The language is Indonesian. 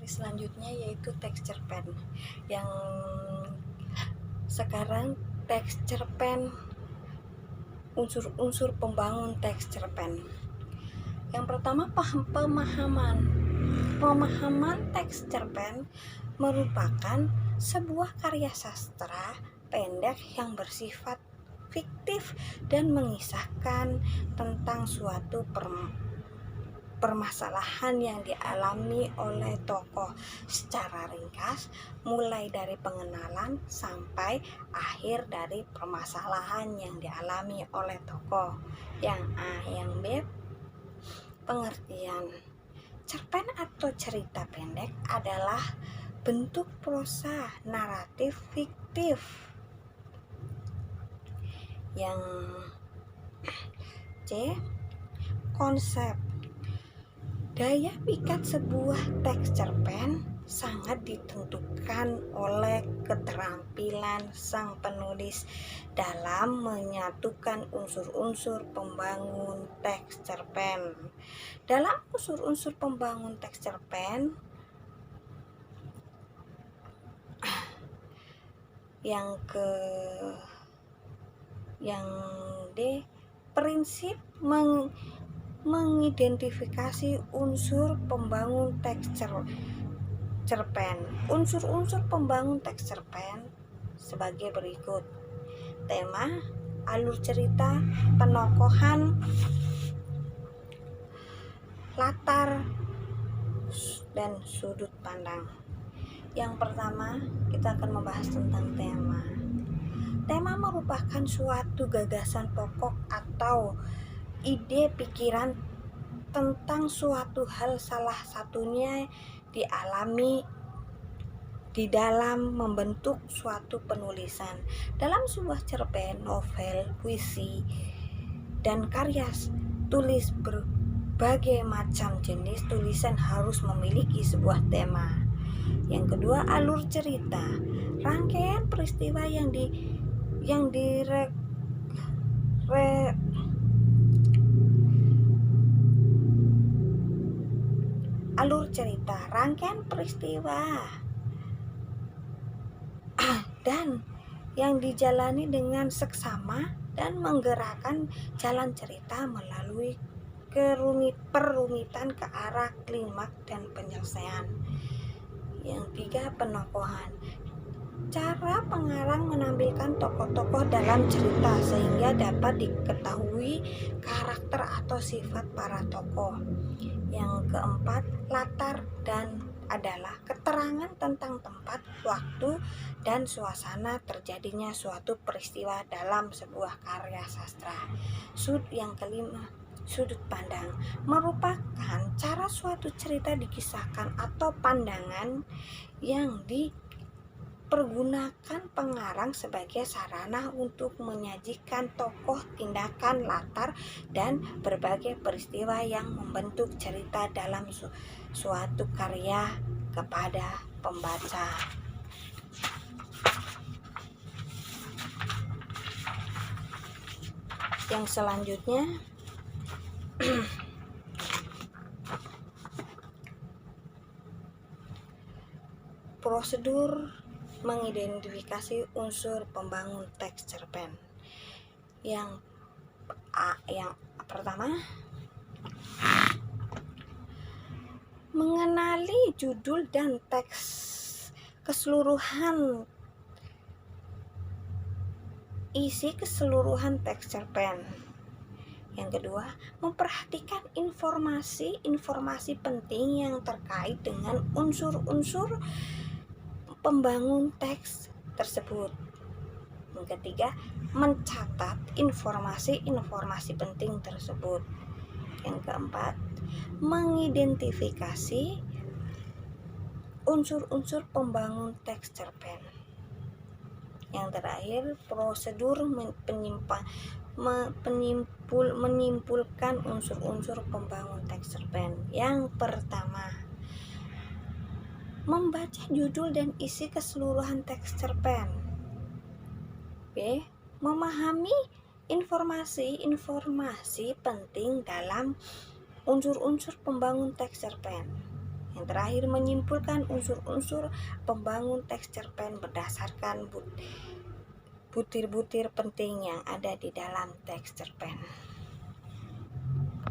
materi selanjutnya yaitu teks cerpen. Yang sekarang teks cerpen, unsur-unsur pembangun teks cerpen. Yang pertama, pemahaman teks cerpen merupakan sebuah karya sastra pendek yang bersifat fiktif dan mengisahkan tentang suatu permasalahan yang dialami oleh tokoh secara ringkas, mulai dari pengenalan sampai akhir dari permasalahan yang dialami oleh tokoh. Yang A. Yang B, pengertian. Cerpen atau cerita pendek adalah bentuk prosa naratif fiktif. Yang C, konsep. Daya pikat sebuah teks cerpen sangat ditentukan oleh keterampilan sang penulis dalam menyatukan unsur-unsur pembangun teks cerpen. Dalam unsur-unsur pembangun teks cerpen, yang D, prinsip mengidentifikasi unsur pembangun teks cerpen. Unsur-unsur pembangun teks cerpen sebagai berikut: tema, alur cerita, penokohan, latar, dan sudut pandang. Yang pertama, kita akan membahas tentang tema. Tema merupakan suatu gagasan pokok atau ide pikiran tentang suatu hal, salah satunya dialami di dalam membentuk suatu penulisan. Dalam sebuah cerpen, novel, puisi, dan karya tulis berbagai macam jenis tulisan harus memiliki sebuah tema. Yang kedua, alur cerita. Rangkaian peristiwa alur cerita, rangkaian peristiwa dan yang dijalani dengan seksama dan menggerakkan jalan cerita melalui perumitan ke arah klimaks dan penyelesaian. Yang tiga, penokohan. Cara pengarang menampilkan tokoh-tokoh dalam cerita sehingga dapat diketahui karakter atau sifat para tokoh. Yang keempat, latar adalah keterangan tentang tempat, waktu, dan suasana terjadinya suatu peristiwa dalam sebuah karya sastra. Yang kelima, sudut pandang merupakan cara suatu cerita dikisahkan atau pandangan yang dipergunakan pengarang sebagai sarana untuk menyajikan tokoh, tindakan, latar, dan berbagai peristiwa yang membentuk cerita dalam suatu karya kepada pembaca. Yang selanjutnya, prosedur mengidentifikasi unsur pembangun teks cerpen. Yang pertama, mengenali judul dan teks keseluruhan, isi keseluruhan teks cerpen. Yang kedua, memperhatikan informasi penting yang terkait dengan unsur-unsur pembangun teks tersebut. Yang ketiga, mencatat informasi penting tersebut. Yang keempat, mengidentifikasi unsur-unsur pembangun teks cerpen. Yang terakhir, prosedur menyimpulkan unsur-unsur pembangun teks cerpen. Yang pertama, membaca judul dan isi keseluruhan teks cerpen. B, memahami informasi penting dalam unsur-unsur pembangun teks cerpen. Yang terakhir, menyimpulkan unsur-unsur pembangun teks cerpen berdasarkan butir-butir penting yang ada di dalam teks cerpen.